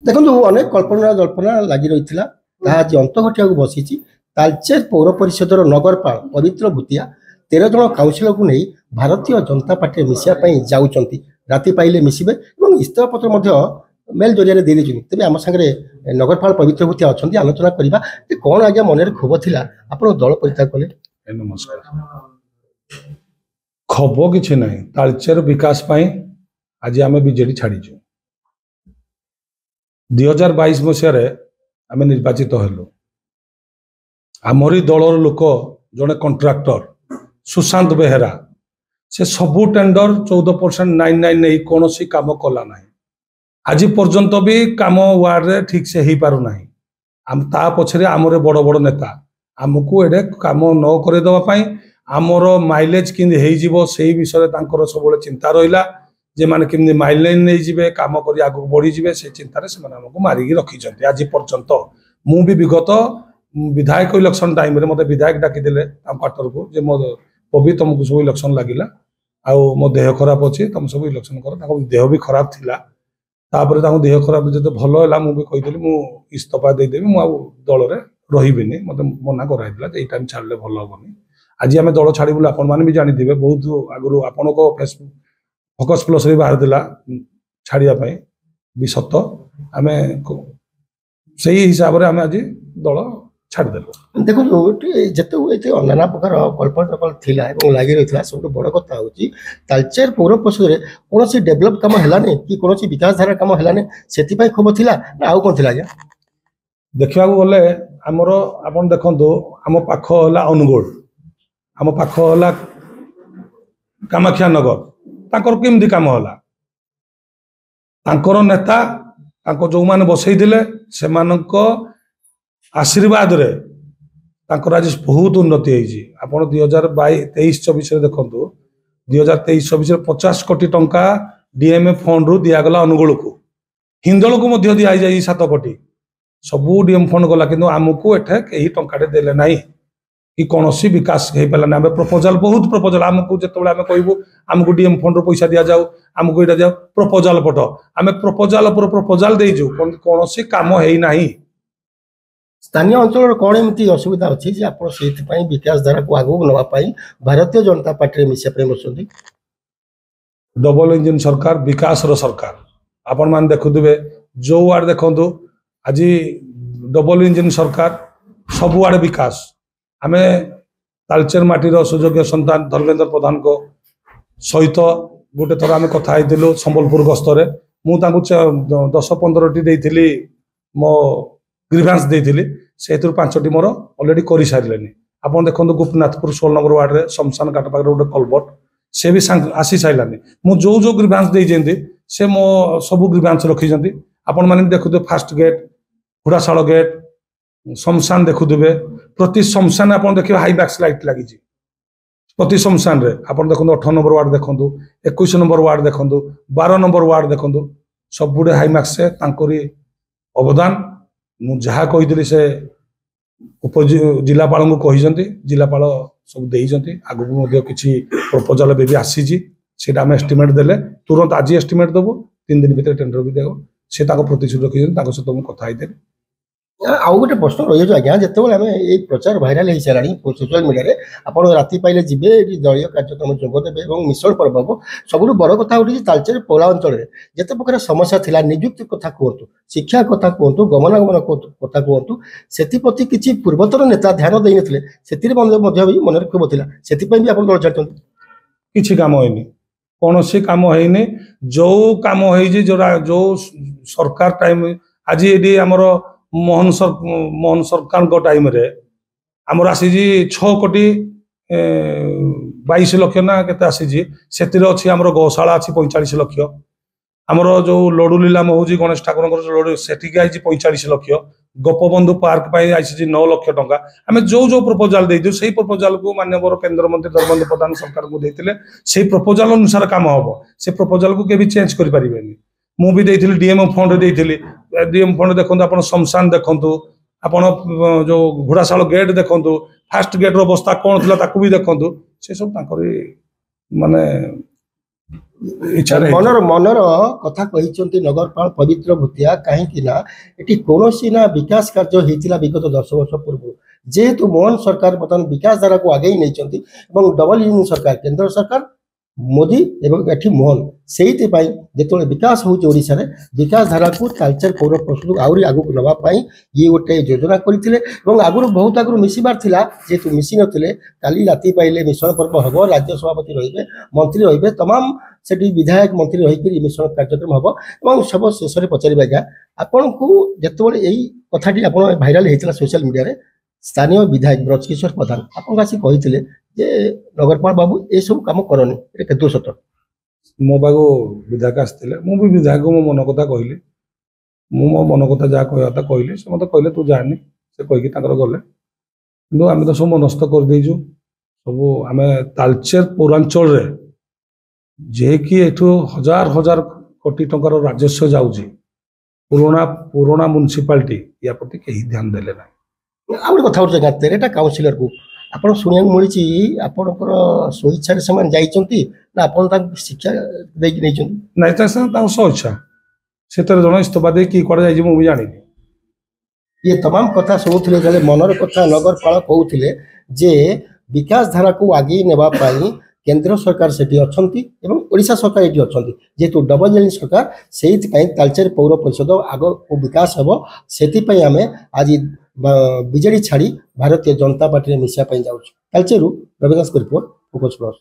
देखो अनेक कल्पना जल्पना लगी रही आज अंत घटिया बसी तालचेर पौर परिषदर नगरपाल पवित्र भूतिया 13 जन काउंसिलर को नहीं भारतीय जनता पार्टी मिसापी जाऊँच राति पाइले मिसबे इस्तीफा पत्र मेल जरिया दे तेज आम सागर नगरपाल पवित्र भूतिया अच्छा आलोचना करवा कौन आज्ञा मन क्षोभ थी आप दल परित्याग कले। नमस्कार। क्षोभ किसी ना तालचेर विकास आज आम बीजेडी छाड़ीचु 2022 मसीह आम निर्वाचित हेलु आमरी दलर लोक जड़े कंट्राक्टर सुशांत बेहेरा से सबू टेंडर 14% 99 नहीं कौन सी काम कला ना आज पर्यंत भी काम वार्ड रे ठीक से हो पार ना पछरे आमरे बड़ बड़ नेता आमको एडे काम न करदेवाई आमर माइलेज कि से विषय सब चिंता रहा जे माने किमि माइलेज नहीं जिबे काम करी आगु बढ़ी जिबे से चिंतार से हमको मारिकी रखी आज पर्यंत मु भी विगत विधायक इलेक्शन टाइम रे मते विधायक डाकी देले क्वार्टर को जे मो पबी तुमको सब इलेक्शन लागिला आउ मो देह खराब अच्छी तुम सब इलेक्शन कर देह भी खराब थिला तापर देह खराब जो भल है मुझे कहीदेली मु इस्तीफा देदेवी मुझे दल में रही मत मना कराइला ये टाइम छाड़े भल हेनी आज आम दल छाड़ू आपण मैंने भी जानते बहुत आगु आपण फेसबुक फोकस प्लस बाहर दिला छाड़ियापाई भी सत आम से हिसाब से आम आज दल छाड़देलु। देखो जिते नाना प्रकार कल्पना थिला लगी रही सब बड़ कथा हूँ तालचेर पौर परिषद में कौन सी डेभलप कम है कि कौन सी विकास धारा कम है से क्षोभ थी ना आउ कौन थी आज्ञा देखा गले आमर आप देखु आम पाख अनुगोल आम पाख कामाख्या नगर ताकर केमती काम होला तांकर नेता जो माने बसईले से आशीर्वाद रे तांकर आज बहुत उन्नति होती आपड़ 2023-24 देखु 2023-24 50 कोटी टंका डीएमए फंड रु दिगला अनुगोल को हिंदल को दि जाए 7 कोटी सबू डीएम फंड गला कि आमको एठे कहीं टंकाटे देले नहीं कि कौन सी विकास हो पाराना प्रपोजाल बहुत प्रपोजाल आमको जो कहूँ आमको डीएम फंड पैसा दि जाऊ आमको यहाँ दिया प्रपोजाल पट आम प्रपोजाल पर प्रपोजाल देजु कौन सी काम है स्थानीय अंचल कौन एमती असुविधा अच्छी आप विकास धारा को आगू नापी Bharatiya Janata party मिसापी बसुँच double engine सरकार विकास सरकार आपण मैंने देखुवे जो आड़े देखु आज डबल इंजिन सरकार सबु आड़े विकास आमे तालचेर माटीर सुयोग्य सन्तान धर्मेन्द्र प्रधान को सहित गोटे थर आम कथा संबलपुर गस्तर मुझे 10-15 देती मो ग्रीभांस देती से 5टी मोर अलरेडी कर सारे आप देखो गोपीनाथपुर 16 नंबर वार्ड रे शमशान घाट पाखे गोटे कलबट से भी आसी सारानी मुझे जो ग्रीभांस देती से मो सबू ग्रीभांस रखी आपण मैंने देखुए फास्ट गेट घुड़ाशाल गेट शमशान देखुवे प्रति शमशान आप देखिए हाईमैक्स लाइट लगी प्रति शमशान रे आप देखो 18 नंबर वार्ड देखो 21 नंबर वार्ड देखो 12 नंबर वार्ड देखो सबुड़े हाईमैक्स से अवदान मुझे कही से उप जिलापाल को कही जिलापाल सब देती आगू किसी प्रपोजाल भी आसी एस्टिमेट देले तुरंत आज एस्टिमेट देव 3 दिन भर टेंडर भी देव से प्रतिश्रुति रखी सहित मुझे कथा होते आउ गोटे प्रश्न रही आज्ञा जिते आम ये प्रचार भाइराल हो सारा सोशल मीडिया आप राति पाइले जीवे दलीय कार्यक्रम जोगदेवे और मिशन पर्व हम सब बड़ कथा उठी तालचेर पौरा अंचल जिते प्रकार समस्या थिला नियुक्ति कथा कहतु शिक्षा कथा कहतु गमनागमन कथा कहतु से किसी पूर्वतर नेता ध्यान दे नथिले मन क्षोभ थिला से भी आप दल छाड़ते किसी काम होनी कौन सी काम होनी जो काम हो जो सरकार टाइम आज ये आमर मोहन सरकार टाइम रे आमर आसी 6 कोटी 22 लाख ना के आसी से अच्छी आमर गौशाला अच्छी 45 लाख आमर जो लडू लीलाम हो गणेश ठाकुर लडू से आई 45 लाख गोपबंधु पार्क आई 9 लाख टंका आम जो जो प्रपोजाल देती से प्रपोजाल को माननीय केंद्र मंत्री धर्मेन्द्र प्रधान सरकार को देते से प्रपोजाल अनुसार काम हम से प्रपोजाल को केभी चेंज करें मु भी देती डीएम फंड देती डीएम फंड देखो आप शमशान देखु आप जो घुड़ाशाल गेट देखु फास्ट गेट अवस्था कौन थी भी देखु से सब माने ଇଚ୍ଛାରେ मनर मनर कथा कही नगरपाल पवित्र भूतिया कहीं एटी कौन ना विकास कार्य होता विगत 10 वर्ष पूर्व जेहेतु मोहन सरकार बर्तमान विकास धारा को आगे नहीं डबल इंजिन सरकार केंद्र सरकार मोदी एवं एठी मोहन से जो विकास होशार विकास धारा को तालचेर पौर प्रस्तुत आहरी आगक नापी ये गोटे योजना करते आगुरी बहुत आगुरी मिसबार जेहेतु मिसी नथिले काली राति पाइले मिशन पर्व हम राज्य सभापति रही मंत्री रही तमाम से विधायक मंत्री रही मिशन कार्यक्रम हम और सब शेष में पचार आज्ञा आपण को जिते यही कथाटी आप भाइराल होता सोशल मीडिया स्थानीय विधायक ब्रजकिशोर प्रधान आपको आसी कही जे नगरपाल बाबू ये सब कम करनी केते सत मो पाक विधायक आसते भी विधायक मो मन कथा कहली मो मन कथा जहाँ कहता कहली से मत कहले तू जानी से कहीकि गले कि आम तो सब मनस्थ कर देजु सब आम तालचेर पौरांचल रे जे कि एठू हजार हजार कोटी टंकार राजस्व जाऊँगी पुराना पुराना म्युनिसिपालिटी या प्रति कहीं ध्यान देले ना आ गोटे कथा उठे तेरेटा काउनसिलर को आप शुणा मिली आपणकर स्वेच्छा से ना आप शिक्षा नहीं सो इच्छा से जन इस्तफा दे कि कड़े जाइए मुझे जानी ये तमाम कथा शुणुले मनर कथा नगरपाल कहते जे विकास धारा को आगे नेबाई केंद्र सरकार से ओडिशा सरकार ये अच्छा जेहेतु डबल इंजिन सरकार से तालचेर पौर परिषद आग विकास हम से आम आज बीजेडी छाड़ी भारतीय जनता पार्टी में मिसापी जाऊँ तालचेरू रविदास रिपोर्ट फोकस प्लस।